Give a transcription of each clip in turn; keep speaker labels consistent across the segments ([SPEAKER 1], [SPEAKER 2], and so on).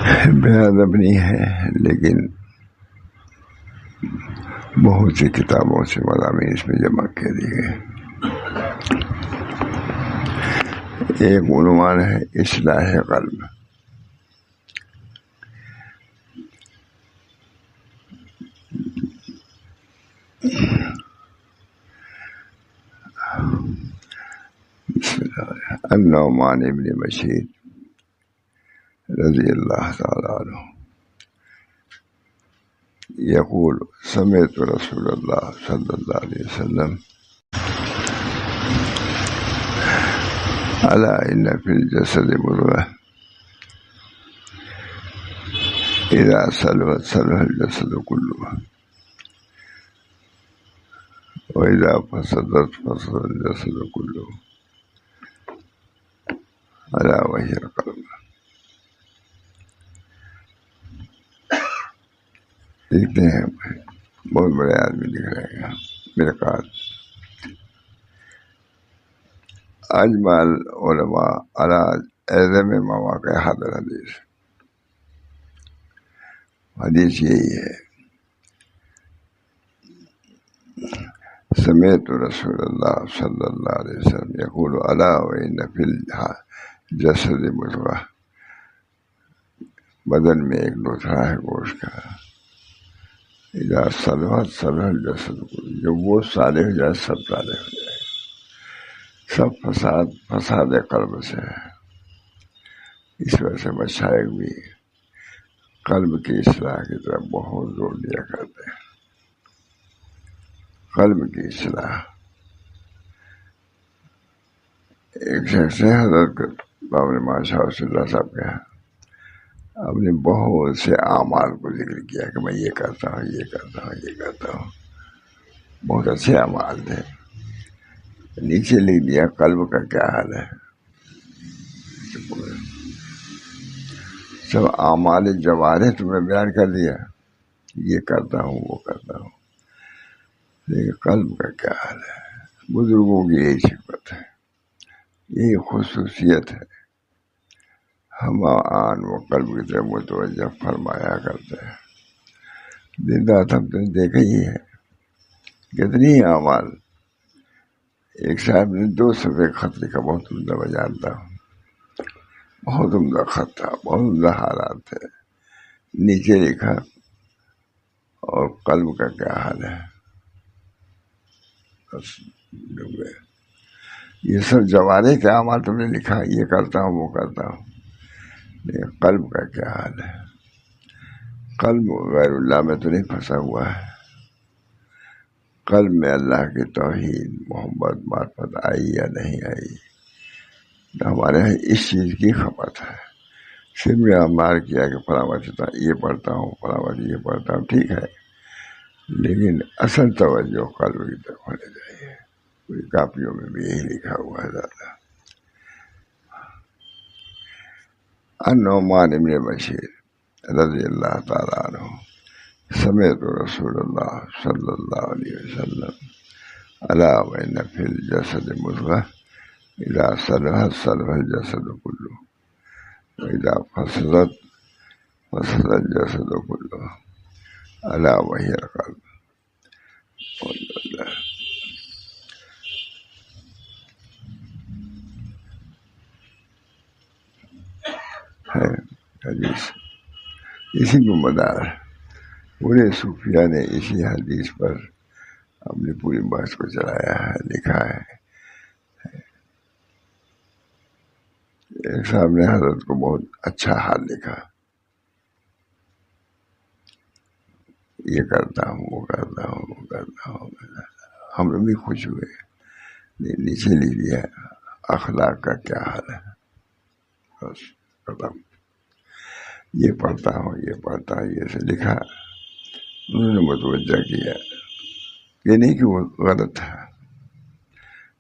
[SPEAKER 1] بے ادب نہیں ہے، لیکن بہت سی کتابوں سے مضامین اس میں جمع کر دیے گئے۔ ایک عنوان ہے اصلاح قلب۔ النعمان ابن بشیر رضی اللہ تعالی عنہ یقول سمعت رسول اللہ صلی اللہ علیہ وسلم الا ان فی الجسد مضغۃ اذا صلحت صلح الجسد كله واذا فسدت فسد الجسد كله الا وهي القلب۔ دیکھتے ہیں بہت بڑے آدمی لکھ رہے ہیں مرقات۔ اجمع العلماء على اعظم مواقع هذا الحدیث۔ حدیث یہی ہے، سمعت رسول اللہ صلی اللہ علیہ وسلم یقول الا وان فی الجسد مضغۃ، بدن میں ایک لوتھڑا ہے گوشت کا، اذا صلحت صلح الجسد كله، جب وہ صالح ہو جائے سب صالح ہو جائے۔ سب فساد قلب سے ہے۔ اس وجہ سے مشائخ بھی قلب کی اصلاح کی طرف بہت زور دیا کرتے ہیں۔ قلب کی اصلاح۔ ایک شخص نے حضرت بابر ماشاء اللہ صاحب کہا، آپ نے بہت سے اعمال کو ذکر کیا کہ میں یہ کرتا ہوں، یہ کرتا ہوں، یہ کرتا ہوں، بہت اچھے اعمال تھے، نیچے لکھ دیا قلب کا کیا حال ہے۔ سب اعمال جوارح تمہیں بیان کر دیا، یہ کرتا ہوں، وہ کرتا ہوں، لیکن قلب کا کیا حال ہے۔ بزرگوں کی یہی صفت ہے، یہی خصوصیت ہے، ہم آن وہ قلب کی طرف متوجہ فرمایا کرتے ہیں۔ دن رات ہم نے دیکھا ہی ہے کتنی اعمال۔ ایک صاحب نے 2 صفحے خط لکھا، بہت عمدہ، میں جانتا ہوں، بہت عمدہ خط تھا، بہت عمدہ حالات تھے۔ نیچے لکھا اور قلب کا کیا حال ہے، بس ڈوب گئے۔ یہ سب جوارح کے اعمال تم نے لکھا، یہ کرتا ہوں، وہ کرتا ہوں، لیکن قلب کا کیا حال ہے۔ قلب غیر اللہ میں تو نہیں پھنسا ہوا ہے، قلب میں اللہ کی توحید، محبت، معرفت آئی یا نہیں آئی، ہمارے یہاں اس چیز کی خبر ہے۔ صرف میں ہمار کیا کہ فلاں وقت یہ پڑھتا ہوں، فلاں وقت یہ پڑھتا ہوں، ٹھیک ہے، لیکن اصل توجہ قلب کی طرف ہونے چاہیے۔ پوری کاپیوں میں بھی یہی لکھا ہوا ہے زیادہ۔ النعمان ابن بشیر رضی اللہ تعالی عنہ سمعت رسول اللہ صلی اللہ علیہ وسلم الا وان فی الجسد مضغۃ اذا صلحت صلح الجسد كله واذا فسدت فسد الجسد كله الا وهي القلب۔ ہے حدیث اسی کو مدار ہے، پورے صوفیہ نے اسی حدیث پر اپنی پوری بحث کو چلایا ہے، لکھا ہے۔ ایک صاحب نے حضرت کو بہت اچھا حال لکھا، یہ کرتا ہوں، وہ کرتا ہوں، وہ کرتا ہوں، ہم لوگ بھی خوش ہوئے۔ نیچے لکھ دیا اخلاق کا کیا حال ہے، بس ختم۔ یہ پڑھتا ہوں، یہ پڑھتا ہوں، یہ سے لکھا۔ انہوں نے متوجہ کیا، یہ نہیں کہ وہ غلط ہے،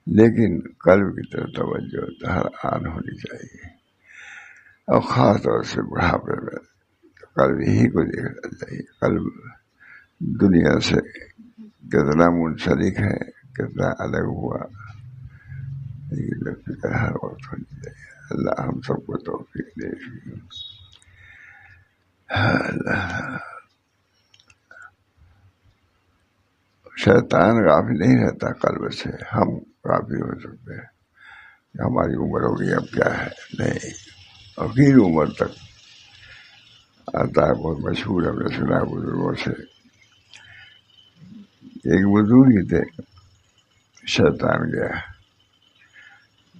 [SPEAKER 1] لیکن قلب کی طرف توجہ ہر آن ہونی چاہیے، اور خاص طور سے بڑھاپے میں قلب ہی کو دیکھنا چاہیے۔ قلب دنیا سے کتنا منسلک ہے، کتنا الگ ہوا، یہ فکر ہر وقت ہونی چاہیے۔ اللہ ہم سب کو توفیق دے۔ شیطان غافل نہیں رہتا قلب سے، ہم غافل ہو سکتے ہیں کہ ہماری عمر ہو گئی اب کیا ہے، نہیں، آخر عمر تک آتا ہے، بہت مشہور ہے، ہم نے سنا ہے بزرگوں سے. ایک بزرگ ہی تھے، شیطان گیا،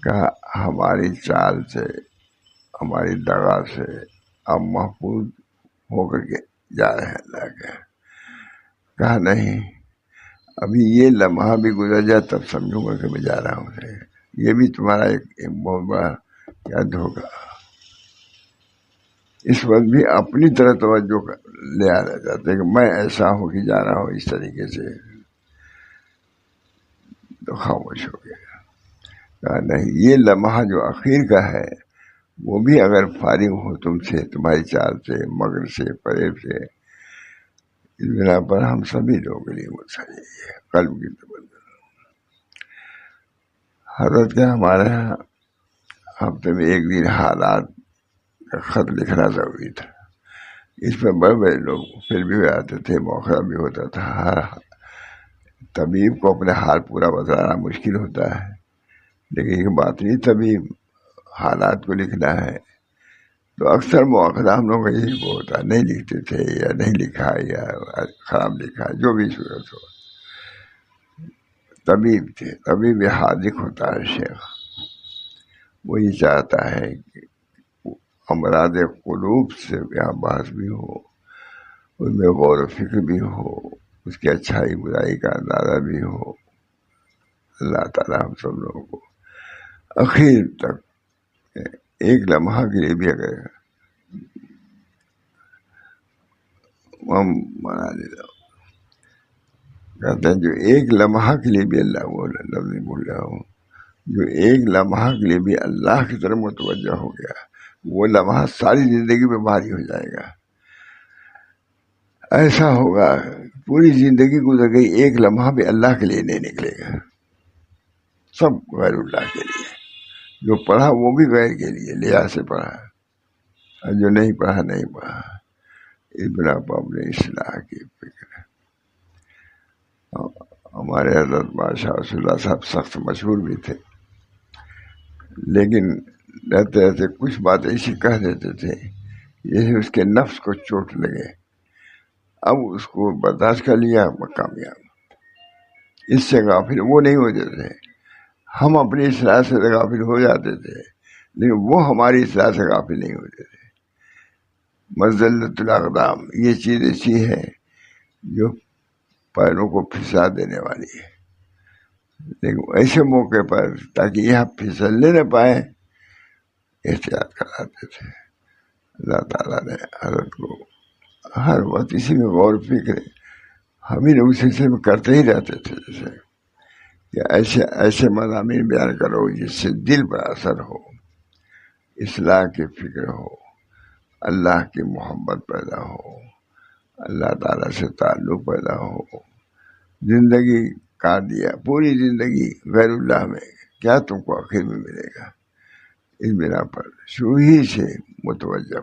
[SPEAKER 1] کہا ہماری چال سے، ہماری دغا سے آپ محفوظ ہو کر کے جا رہے ہیں اللہ کے. کہا نہیں، ابھی یہ لمحہ بھی گزر جائے تب سمجھوں گا کہ میں جا رہا ہوں. یہ بھی تمہارا ایک بہت بڑا یاد ہوگا. اس وقت بھی اپنی طرح توجہ لے آنا چاہتے ہیں کہ میں ایسا ہوں کہ جا رہا ہوں اس طریقے سے، تو خاموش ہو گیا. کہا نہیں، یہ لمحہ جو اخیر کا ہے وہ بھی اگر فارغ ہو تم سے، تمہاری چال سے، مگر سے، فریب سے، اس بنا پر ہم سبھی لوگوں کے لیے مسئلہ ہے قلب کی تبدیلی. حضرت کے ہمارے یہاں ہفتے میں ایک دن حالات کا خط لکھنا ضروری تھا. اس میں بڑے بڑے لوگ پھر بھی آتے تھے، موقع بھی ہوتا تھا. ہر طبیب کو اپنے حال پورا بتانا مشکل ہوتا ہے، لیکن ایک باطنی طبیب حالات کو لکھنا ہے تو اکثر مواخذہ ہم لوگ کا یہی وہ ہوتا ہے، نہیں لکھتے تھے یا نہیں لکھا یا خراب لکھا، جو بھی صورت ہو. طبیب تھے، طبیب حاذق ہوتا ہے شیخ، وہی چاہتا ہے کہ امراض قلوب سے یہاں بحث بھی ہو، اس میں غور و فکر بھی ہو، اس کی اچھائی برائی کا اندازہ بھی ہو. اللہ تعالیٰ ہم سب لوگوں کو اخیر تک ایک لمحہ کے لیے بھی اگر ہم منا لیتا، کہتے ہیں جو ایک لمحہ کے لیے بھی اللہ، وہ لفظ نہیں بھول رہا ہوں، جو ایک لمحہ کے لیے بھی اللہ کی طرف متوجہ ہو گیا، وہ لمحہ ساری زندگی میں بھاری ہو جائے گا. ایسا ہوگا پوری زندگی گزر گئی، ایک لمحہ بھی اللہ کے لیے نہیں نکلے گا، سب غیر اللہ کے لیے. جو پڑھا وہ بھی غیر کے لیے لحاظ سے پڑھا، اور جو نہیں پڑھا نہیں پڑھا. اس بنا پر اپنے اصلاح کی فکر. ہمارے حضرت بادشاہ رسول اللہ صاحب سخت مشہور بھی تھے، لیکن رہتے رہتے کچھ باتیں ایسی کہہ دیتے تھے جیسے اس کے نفس کو چوٹ لگے. اب اس کو برداشت کر لیا، کامیاب. اس سے غافل وہ نہیں ہوتے تھے، ہم اپنی اصلاح سے غافل ہو جاتے تھے، لیکن وہ ہماری اصلاح سے غافل نہیں ہوتے تھے. مزلت الاقدام یہ چیز ایسی ہے جو پیروں کو پھسا دینے والی ہے، لیکن ایسے موقع پر تاکہ یہاں پھسلنے نہ پائے احتیاط کراتے تھے. اللہ تعالیٰ نے حضرت کو ہر وقت اسی میں غور فکر ہم ہی لوگ سلسلے میں کرتے ہی رہتے تھے، جیسے کہ ایسے مضامین بیان کرو جس سے دل پر اثر ہو، اصلاح کی فکر ہو، اللہ کی محبت پیدا ہو، اللہ تعالیٰ سے تعلق پیدا ہو. زندگی کاٹ دیا، پوری زندگی غیر اللہ میں، کیا تم کو آخر میں ملے گا؟ اس بنا پر شروع ہی سے متوجہ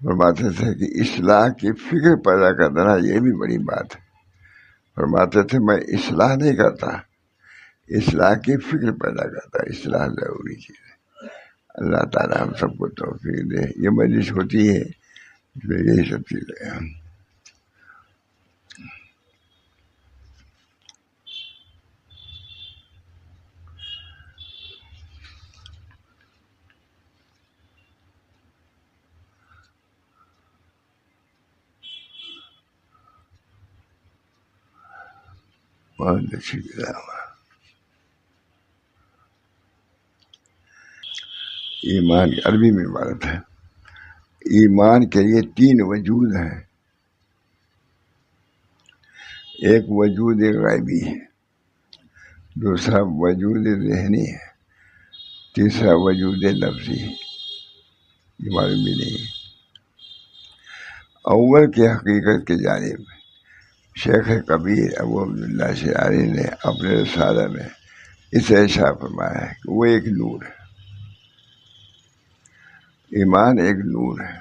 [SPEAKER 1] فرماتے تھے کہ اصلاح کی فکر پیدا کرنا یہ بھی بڑی بات ہے. فرماتے تھے میں اصلاح نہیں کرتا، اصلاح کی فکر پیدا کرتا. اصلاح ضروری چیز ہے. اللہ تعالیٰ ہم سب کو توفیق دے. یہ مجلس ہوتی ہے اس میں یہی سب چیزیں ہیں. بہت اچھی کتاب ہے. ایمان عربی میں عبارت ہے. ایمان کے لیے 3 وجود ہیں. ایک وجود غیبی ہے، دوسرا وجود ذہنی ہے، تیسرا وجود لفظی ہے. یہ معلوم بھی نہیں. اول کی حقیقت کی جانب شیخ کبیر ابو عبداللہ شعرانی نے اپنے رسالہ میں اسے اشارہ فرمایا ہے کہ وہ ایک نور ہے. ایمان ایک نور ہے.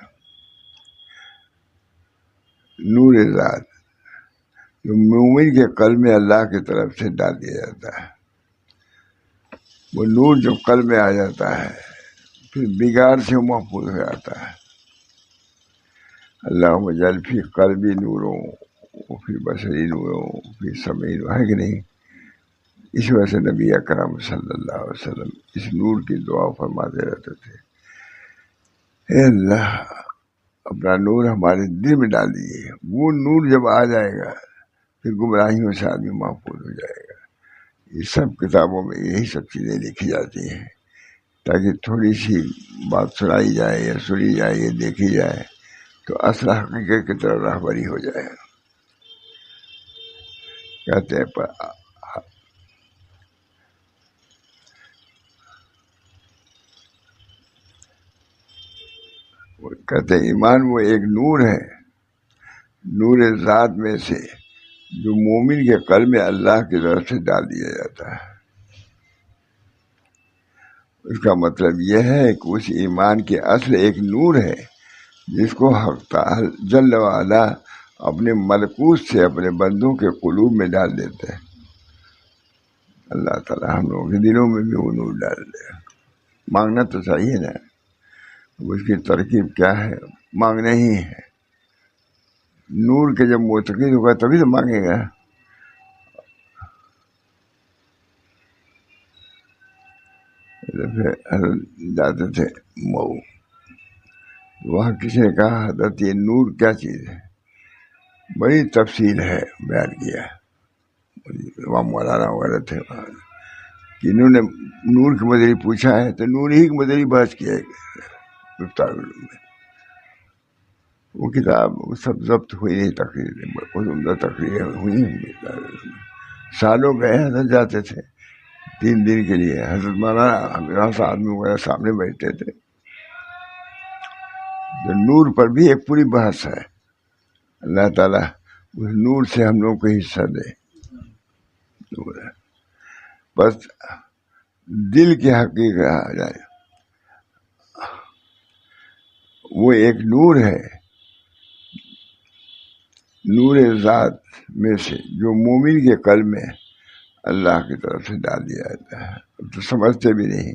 [SPEAKER 1] نور ذات جو مومن کے قلب میں اللہ کی طرف سے ڈال دیا جاتا ہے، وہ نور جو قلب میں آ جاتا ہے پھر بگاڑ سے محفوظ ہو جاتا ہے۔ اللہم اجعل فی قلبی نوروں فی بصری نوروں فی سمعی نور، ہے کہ نہیں؟ اس وجہ سے نبی اکرم صلی اللہ علیہ وسلم اس نور کی دعا فرماتے رہتے تھے، اے اللہ اپنا نور ہمارے دل میں ڈال دیجیے، وہ نور جب آ جائے گا پھر گمراہیوں سے آدمی محفوظ ہو جائے گا۔ یہ سب کتابوں میں یہی سب چیزیں لکھی جاتی ہیں تاکہ تھوڑی سی بات سنائی جائے یا سنی جائے یا دیکھی جائے تو اصل حقیقت کی طرف راہبری ہو جائے۔ کہتے ہیں ایمان وہ ایک نور ہے، نور ذات میں سے جو مومن کے قلب میں اللہ کی طرف سے ڈال دیا جاتا ہے۔ اس کا مطلب یہ ہے کہ اس ایمان کے اصل ایک نور ہے جس کو حق تعالی جل وعلا اپنے ملکوت سے اپنے بندوں کے قلوب میں ڈال دیتے ہیں۔ اللہ تعالیٰ ہم لوگوں کے دلوں میں بھی وہ نور ڈال دے۔ مانگنا تو چاہیے نا، اس کی ترکیب کیا ہے؟ مانگنا ہی ہے۔ نور کے جب معتقد ہوگا تبھی تو مانگے گا۔ جاتے تھے مئو، وہاں کسی نے کہا حضرت یہ نور کیا چیز ہے؟ بڑی تفصیل ہے بیان کیا، وہاں مولانا وغیرہ تھے وہاں کہ انہوں نے نور کے مدعی پوچھا ہے تو نور ہی کے مدعی بحث کیا ہے مفتاح العلوم میں۔ وہ کتاب سب ضبط ہوئی نہیں، تقریر بہت عمدہ تقریریں ہوئی ہیں مفتاح العلوم میں۔ سالوں گئے حضرت جاتے تھے 3 دن کے لیے، حضرت مولانا ہمیرا سے آدمی وغیرہ سامنے بیٹھتے تھے۔ تو نور پر بھی ایک پوری بحث ہے۔ اللہ تعالیٰ اس نور سے ہم لوگ کو حصہ دے۔ نور ہے بس دل کی حقیقت آ جائے، وہ ایک نور ہے، نور ذات میں سے جو مومن کے قلب میں اللہ کی طرف سے ڈال دیا جاتا ہے۔ اب تو سمجھتے بھی نہیں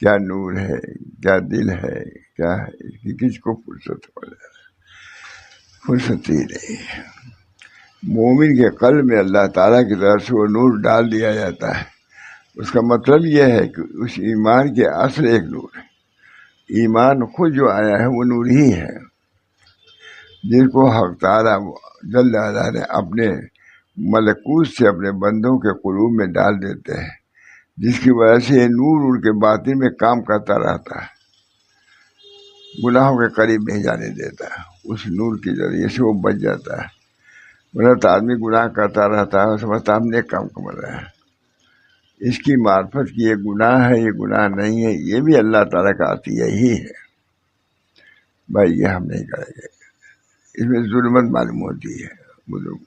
[SPEAKER 1] کیا نور ہے، کیا دل ہے، کیا ہے، کس کو فرصت ہو جائے، فرصت ہی نہیں۔ مومن کے قلب میں اللہ تعالیٰ کی طرف سے وہ نور ڈال دیا جاتا ہے۔ اس کا مطلب یہ ہے کہ اس ایمان کے اصل ایک نور ہے۔ ایمان خود جو آیا ہے وہ نور ہی ہے، جس کو حق تعالیٰ جل وعلا نے اپنے ملکوت سے اپنے بندوں کے قلوب میں ڈال دیتے ہیں، جس کی وجہ سے یہ نور ان کے باطن میں کام کرتا رہتا ہے، گناہوں کے قریب نہیں جانے دیتا۔ اس نور کے ذریعے سے وہ بچ جاتا ہے، ورنہ تو آدمی گناہ کرتا رہتا ہے اور سمجھتا ہم نے کام کر رہا ہے۔ اس کی معرفت کی یہ گناہ ہے، یہ گناہ نہیں ہے، یہ بھی اللہ تعالیٰ کا عطیہ ہی ہے۔ بھائی یہ ہم نہیں کریں گے، اس میں ظلمت معلوم ہوتی ہے بزرگ۔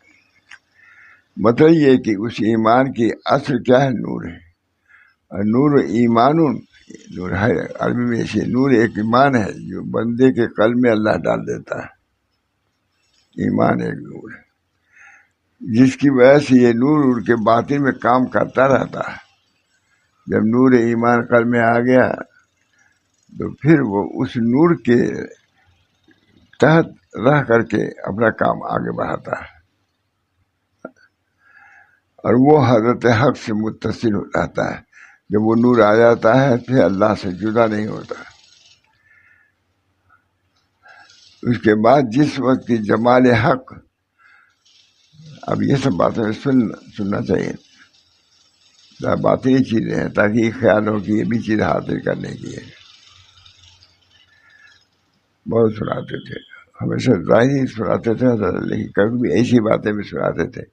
[SPEAKER 1] مطلب یہ کہ اس ایمان کی اصل کیا ہے؟ نور ہے۔ اور نور ایمان، نور ہے عربی میں سے نور ایک ایمان ہے جو بندے کے قلب میں اللہ ڈال دیتا ہے۔ ایمان ایک نور ہے جس کی وجہ سے یہ نور ان کے باطن میں کام کرتا رہتا ہے۔ جب نور ایمان قلب میں آ گیا تو پھر وہ اس نور کے تحت رہ کر کے اپنا کام آگے بڑھاتا ہے، اور وہ حضرت حق سے متصل ہو جاتا ہے۔ جب وہ نور آ جاتا ہے پھر اللہ سے جدا نہیں ہوتا۔ اس کے بعد جس وقت کی جمال حق، اب یہ سب باتیں سننا چاہیے، باتیں ہی چیزیں ہیں تاکہ یہ خیال ہو کہ یہ بھی چیز حاصل کرنے کی ہے۔ بہت سناتے تھے، ہمیشہ ظاہری سناتے تھے، لیکن کبھی بھی ایسی باتیں بھی سناتے تھے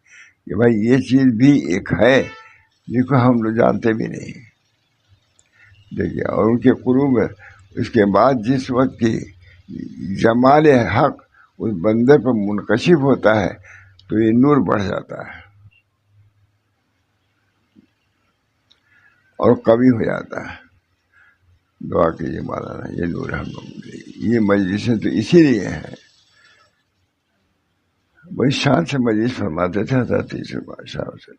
[SPEAKER 1] کہ بھائی یہ چیز بھی ایک ہے جس کو ہم لوگ جانتے بھی نہیں۔ دیکھیے، اور ان کے قلوب میں اس کے بعد جس وقت کی جمال حق اس بندے پر منکشف ہوتا ہے تو یہ نور بڑھ جاتا ہے اور قوی ہو جاتا ہے۔ دعا کیجیے مولانا یہ نور ہم لوگ، یہ مجلسیں تو اسی لیے ہیں بڑی شان سے مجلس فرماتے تھے حضرت عیسی بادشاہ سے،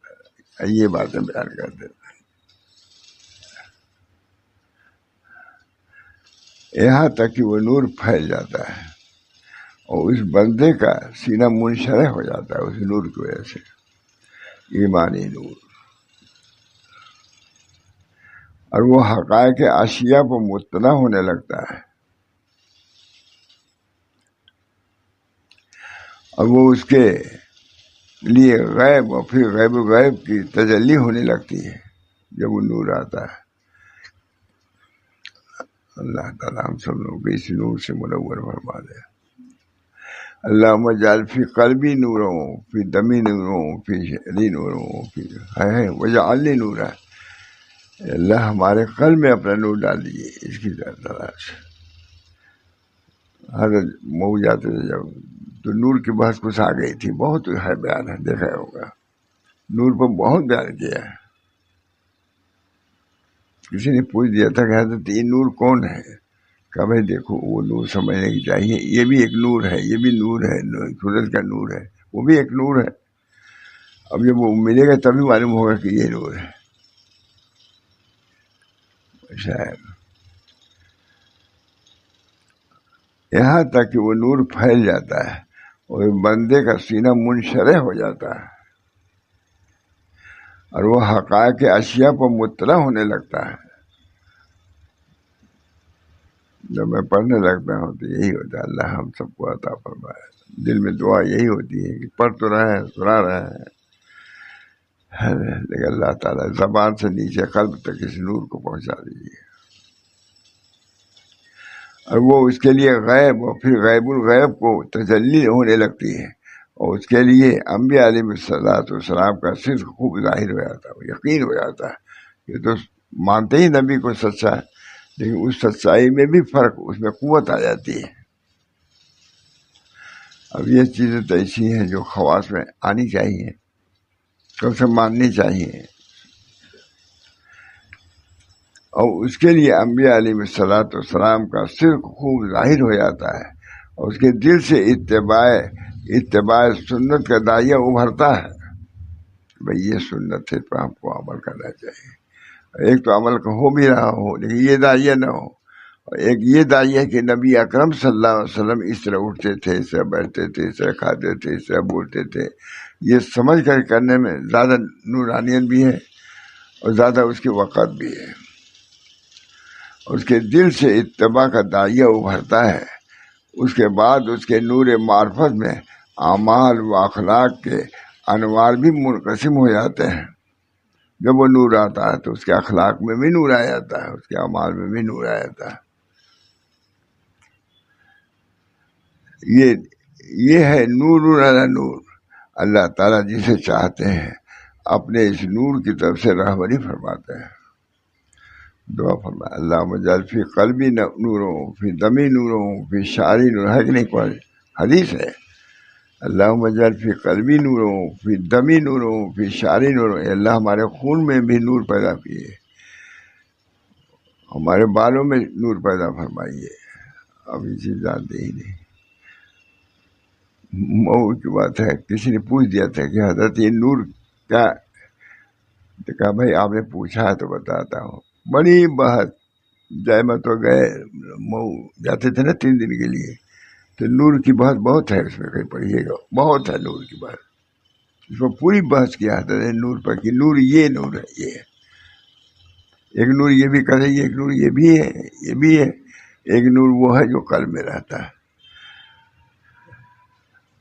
[SPEAKER 1] یہ باتیں بیان کرتے تھے، یہاں تک کہ وہ نور پھیل جاتا ہے اور اس بندے کا سینہ منشرح ہو جاتا ہے اس نور کی وجہ سے، ایمانی نور، اور وہ حقائق اشیاء پر مطلع ہونے لگتا ہے، اور وہ اس کے لیے غیب اور پھر غیب و غیب کی تجلی ہونے لگتی ہے جب وہ نور آتا ہے۔ اللہ تعالیٰ ہم سب لوگوں کو اس نور سے منور فرما دے۔ اللہم اجعل فی قلبی نورا فی دمی نورا فی شعری نورا واجعلنی نورا، اللہ ہمارے قلب میں اپنا نور ڈال دیجیے اس کی تلاش۔ حضرت مئو جاتے تھے جب تو نور کی بحث کچھ آ گئی تھی، بہت ہے بیان ہے، دیکھا ہوگا نور پر بہت بیان کیا ہے۔ کسی نے پوچھ دیا تھا کہ حضرت یہ نور کون ہے؟ کہا بھائی دیکھو وہ نور سمجھنے کی چاہیے، یہ بھی ایک نور ہے، یہ بھی نور ہے، سورج کا نور ہے، وہ بھی ایک نور ہے۔ اب جب وہ ملے گا تبھی معلوم ہوگا کہ یہ نور ہے شاید۔ یہاں تک کہ وہ نور پھیل جاتا ہے اور بندے کا سینہ منشرح ہو جاتا ہے اور وہ حقائق اشیاء پر مطلع ہونے لگتا ہے۔ جب میں پڑھنے لگتا ہوں تو یہی ہوتا ہے، اللہ ہم سب کو عطا فرمائے۔ دل میں دعا یہی ہوتی ہے کہ پڑھ تو رہے ہیں، سنا رہے ہیں، لیکن اللہ تعالیٰ زبان سے نیچے قلب تک اس نور کو پہنچا دیجیے، اور وہ اس کے لیے غیب اور پھر غیب الغیب کو تجلی ہونے لگتی ہے، اور اس کے لیے انبیاء علیہ السلام کا صرف خوب ظاہر ہو جاتا ہے، یقین ہو جاتا ہے۔ یہ تو مانتے ہی نبی کو سچا ہے، لیکن اس سچائی میں بھی فرق، اس میں قوت آ جاتی ہے۔ اب یہ چیزیں تو ایسی ہیں جو خواص میں آنی چاہیے، کم سے ماننی چاہیے، اور اس کے لیے انبیاء علیہ السلام کا صرف خوب ظاہر ہو جاتا ہے، اور اس کے دل سے اتباع سنت کا دائیہ ابھرتا ہے، بھئی یہ سنت ہے تو ہم کو عمل کرنا چاہیے۔ ایک تو عمل کا ہو بھی رہا ہو لیکن یہ دائیہ نہ ہو، اور ایک یہ دائیہ کہ نبی اکرم صلی اللہ علیہ وسلم اس طرح اٹھتے تھے، اس طرح بیٹھتے تھے، اس طرح کھاتے تھے، اس طرح بولتے تھے، یہ سمجھ کر کرنے میں زیادہ نورانیت بھی ہے اور زیادہ اس کی وقت بھی ہے۔ اس کے دل سے اتباع کا دائیہ ابھرتا ہے، اس کے بعد اس کے نور معرفت میں اعمال و اخلاق کے انوار بھی منقسم ہو جاتے ہیں۔ جب وہ نور آتا ہے تو اس کے اخلاق میں بھی نور آ جاتا ہے، اس کے اعمال میں بھی نور آ جاتا ہے۔ یہ ہے نور علی نور۔ اللہ تعالیٰ جسے چاہتے ہیں اپنے اس نور کی طرف سے رہبری فرماتے ہیں۔ دعا فرمائے اللہم اجعل فی قلبی نوروں فی دمی نوروں فی شعری نور، ہے کہ نہیں؟ کوئی حدیث ہے، اللہم اجعل فی قلبی نوروں فی دمی نوروں فی شعری نوروں، اے اللہ ہمارے خون میں بھی نور پیدا کیے، ہمارے بالوں میں نور پیدا فرمائیے۔ اب یہ چیز جانتے ہی نہیں۔ مئو کی بات ہے، کسی نے پوچھ دیا تھا کہ حضرت یہ نور کیا؟ تو کہا بھائی آپ نے پوچھا ہے تو بتاتا ہوں۔ بڑی بہت جائے میں تو گئے، مئو جاتے تھے نا 3 دن کے لیے، تو نور کی بحث بہت ہے، اس میں کہیں پڑھیے گا، بہت ہے نور کی بحث، اس میں پوری بحث کیا حضرت نے نور پر کہ نور یہ نور ہے، یہ ہے ایک نور، یہ بھی کرے، ایک نور یہ بھی ہے، یہ بھی ہے، ایک نور وہ ہے جو قلب میں رہتا ہے۔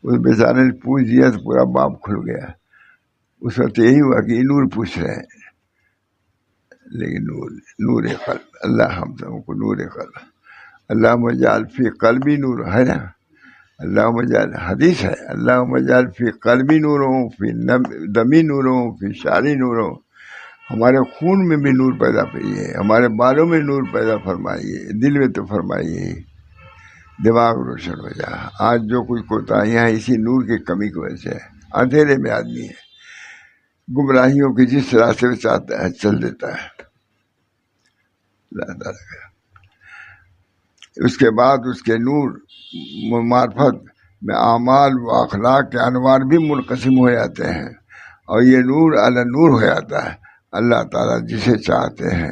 [SPEAKER 1] اس بیچارے نے پوچھ دیا تو پورا باب کھل گیا۔ اس وقت یہی ہوا کہ یہ نور پوچھ رہے ہیں، لیکن نور قلب، اللہ ہم سب کو نور قلب۔ اللہم اجعل فی قلبی نور، ہے نا؟ اللہم اجعل، حدیث ہے، اللہم اجعل فی قلبی نوروں فی دمی نوروں فی شعری نوروں، ہمارے خون میں بھی نور پیدا کریے، ہمارے بالوں میں نور پیدا فرمائیے، دل میں تو فرمائیے، دماغ روشن ہو جا۔ آج جو کچھ کوتاہیاں ہیں اسی نور کی کمی کی وجہ سے ہے، اندھیرے میں آدمی ہے، گمراہیوں کے جس راستے میں چاہتا ہے چل دیتا ہے۔ اس کے بعد اس کے نور معرفت میں اعمال و اخلاق کے انوار بھی منقسم ہو جاتے ہیں، اور یہ نور علی نور ہو جاتا ہے۔ اللہ تعالیٰ جسے چاہتے ہیں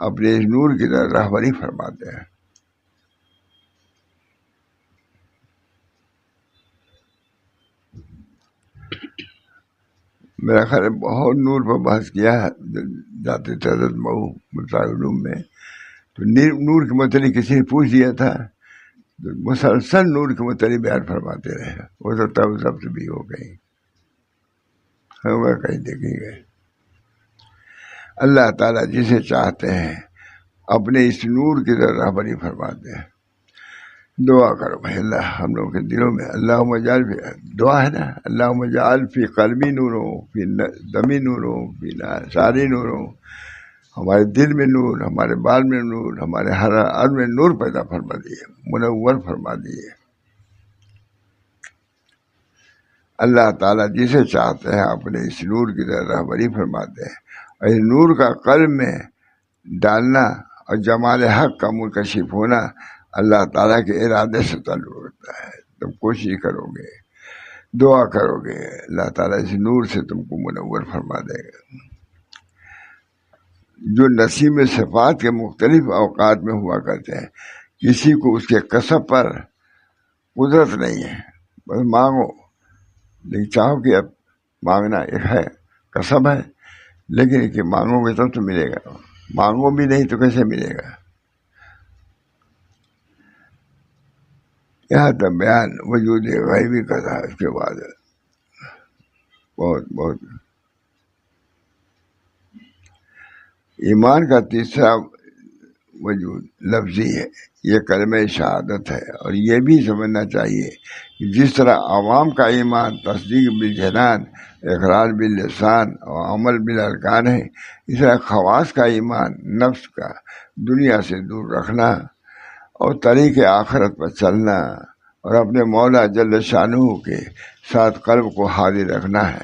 [SPEAKER 1] اپنے اس نور کی طرف رہبری فرماتے ہیں۔ میرا خیال ہے بہت نور پر بحث کیا ہے جاتے تھے حضرت مئو مطالعہ علوم میں، تو نور کے متعلق کسی نے پوچھ دیا تھا، تو مسلسل نور کے متعلق بیان فرماتے رہے۔ ہو سکتا ہے وہ سب سے بھی ہو گئی، ہمیں کہیں دیکھی گئے۔ اللہ تعالیٰ جسے چاہتے ہیں اپنے اس نور کی طرف رہبری فرماتے ہیں۔ دعا کرو بھائی، اللہ ہم لوگوں کے دلوں میں اللہم اجعل فی، دعا ہے نا، اللہم اجعل فی قلبی نور ہو، فی دمی نور ہو، فی ساری نور ہو، ہمارے دل میں نور، ہمارے بال میں نور، ہمارے ہر عرض میں نور پیدا فرما دیے، منور فرما دیے۔ اللہ تعالیٰ جسے چاہتے ہیں اپنے اس نور کی طرف رہبری فرماتے ہیں، اور اس نور کا قلب میں ڈالنا اور جمال حق کا منکشف ہونا اللہ تعالیٰ کے ارادے سے تعلق رکھتا ہے۔ تم کوشش کرو گے، دعا کرو گے، اللہ تعالیٰ اس نور سے تم کو منور فرما دے گا۔ جو نسیم صفات کے مختلف اوقات میں ہوا کرتے ہیں، کسی کو اس کے کسب پر قدرت نہیں ہے، بس مانگو، لیکن چاہو کہ اب مانگنا ایک ہے، کسب ہے، لیکن کہ مانگو گے تب تو ملے گا، مانگو بھی نہیں تو کیسے ملے گا۔ یہاں تک بیان وجود غیبی کا تھا، اس کے بعد بہت ایمان کا تیسرا وجود لفظی ہے، یہ کلمہ شہادت ہے، اور یہ بھی سمجھنا چاہیے کہ جس طرح عوام کا ایمان تصدیق بالجنان، اقرار باللسان اور عمل بالارکان ہے، اس طرح خواص کا ایمان نفس کا دنیا سے دور رکھنا اور طریق آخرت پر چلنا اور اپنے مولا جل شانہ کے ساتھ قلب کو حاضر رکھنا ہے۔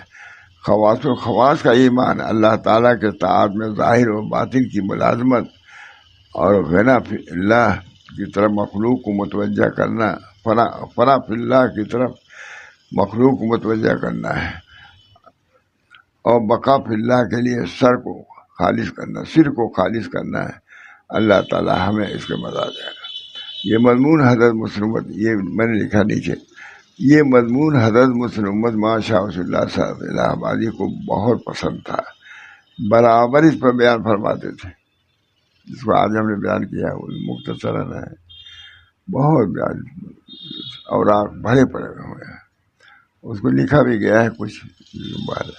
[SPEAKER 1] خواص و خواص کا ایمان اللہ تعالیٰ کے طاعت میں ظاہر و باطن کی ملازمت اور غنا فی اللہ کی طرف مخلوق کو متوجہ کرنا، فنا فی اللہ کی طرف مخلوق کو متوجہ کرنا ہے، اور بقا فی اللہ کے لیے سر کو خالص کرنا ہے۔ اللہ تعالیٰ ہمیں اس کے مزہ دے گا۔ یہ مضمون حضرت مسلمت، یہ میں نے لکھا نیچے، یہ مضمون حضرت مسلمت ماشاء اللہ صاحب الہ آبادی کو بہت پسند تھا، برابر اس پر بیان فرماتے تھے، جس کو آج ہم نے بیان کیا وہ مختصراً ہے، بہت بیان اوراق بھرے پڑے ہوئے ہیں، اس کو لکھا بھی گیا ہے کچھ بات۔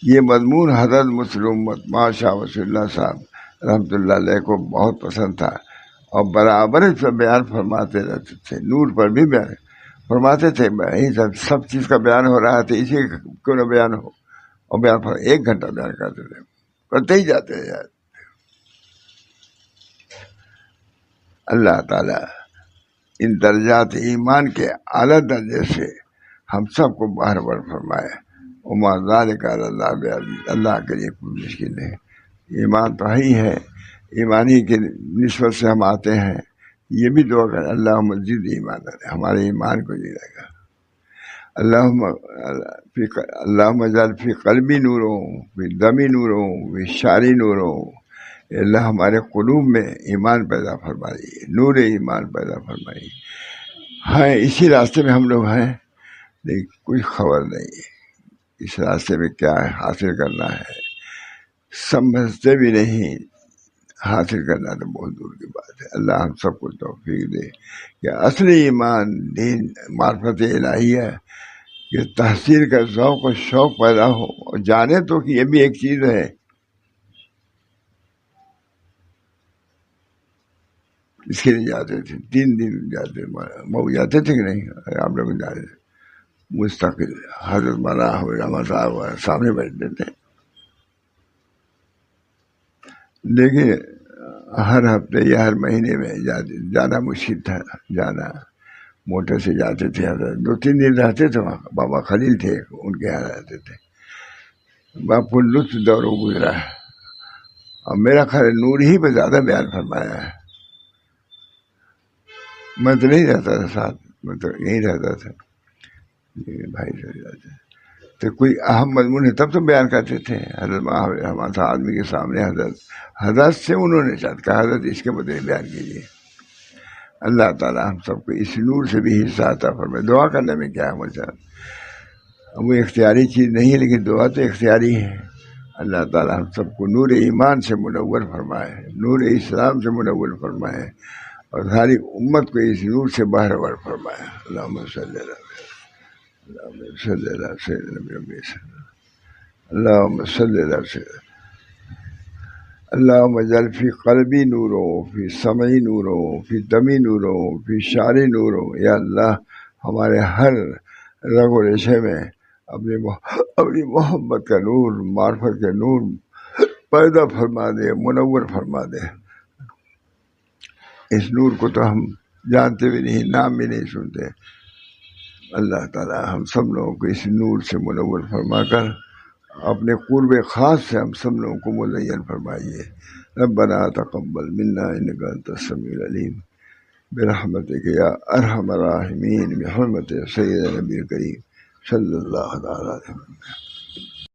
[SPEAKER 1] یہ مضمون حضرت مسلمت ماشاء اللہ صاحب رحمۃ اللہ علیہ کو بہت پسند تھا، اور برابر اس پر بیان فرماتے رہتے تھے، نور پر بھی بیان فرماتے تھے۔ سب چیز کا بیان ہو رہا تھا، اسی کیوں نہ بیان ہو، اور بیان 1 گھنٹہ بیان کرتے تھے، کرتے ہی جاتے ہیں یار۔ اللہ تعالیٰ ان درجات ایمان کے اعلیٰ درجے سے ہم سب کو بہرور فرمائے۔ وما ذلک علی اللہ بعزیز، اللہ کے لیے کوئی مشکل نہیں۔ ایمان تو ہی ہے، ایمانی کی نسبت سے ہم آتے ہیں، یہ بھی دعا کر اللہ مزید ایمان دے، ہمارے ایمان کو جی رہے گا۔ اللہم اجعل فی قلبی نور ہو، فی دمی نور ہو، فی شعری نور ہو، اللہ ہمارے قلوب میں ایمان پیدا فرمائیے، نور ایمان پیدا فرمائیے۔ ہاں اسی راستے میں ہم لوگ ہیں، لیکن کوئی خبر نہیں ہے اس راستے میں کیا حاصل کرنا ہے، سمجھتے بھی نہیں، حاصل کرنا تو بہت دور کی بات ہے۔ اللہ ہم سب کو توفیق دے کہ اصلی ایمان دین معرفت الہیہ کہ تحصیل کا ذوق و شوق پیدا ہو، اور جانے تو کہ یہ بھی ایک چیز ہے۔ اس کے لیے جاتے تھے، 3 دن جاتے، مئو جاتے تھے کہ نہیں؟ آپ لوگ جاتے تھے مستقل، حضرت مولانا رحمت صاحب سامنے بیٹھتے تھے، لیکن ہر ہفتے یا ہر مہینے میں جانا مشکل تھا، جانا موٹر سے جاتے تھے، 2-3 دن رہتے تھے وہاں، بابا خلیل تھے ان کے یہاں رہتے تھے، بہت لطف دور گزرا ہے، اور میرا خیال نور ہی پہ زیادہ بیان فرمایا ہے۔ میں تو نہیں رہتا تھا ساتھ، میں تو یہیں رہتا تھا، بھائی چلے جاتے تو کوئی اہم مضمون ہے تب تو بیان کرتے تھے. حضرت ہمارا آدمی کے سامنے حضرت سے انہوں نے چاہتا کہ حضرت اس کے مدعے بیان کیجیے. اللہ تعالیٰ ہم سب کو اس نور سے بھی حصہ عطا فرمائے. دعا کرنے میں کیا ہے مجھے، وہ اختیاری چیز نہیں ہے لیکن دعا تو اختیاری ہے. اللہ تعالیٰ ہم سب کو نور ایمان سے منور فرمائے، نور اسلام سے منور فرمائے، اور ساری امت کو اس نور سے بہرور فرمائے. اللہم صلی اللہ اللہم صلی اللہ سیدنا اللہم صلی اللہ اللہم اجعل فی قلبی نورو، فی سمعی نورو، فی دمی نورو، فی شعری نورو. یا اللہ ہمارے ہر رگ و ریشے میں اپنی محبت کا نور، معرفت کا نور پیدا فرما دے، منور فرما دے. اس نور کو تو ہم جانتے بھی نہیں، نام بھی نہیں سنتے. اللہ تعالیٰ ہم سب لوگوں کو اس نور سے منور فرما کر اپنے قرب خاص سے ہم سب لوگوں کو مزین فرمائیے. ربنا تقبل منا انک انت السمیع العلیم برحمتک یا ارحم الراحمین، بحرمت سید نبی کریم صلی اللہ علیہ وسلم.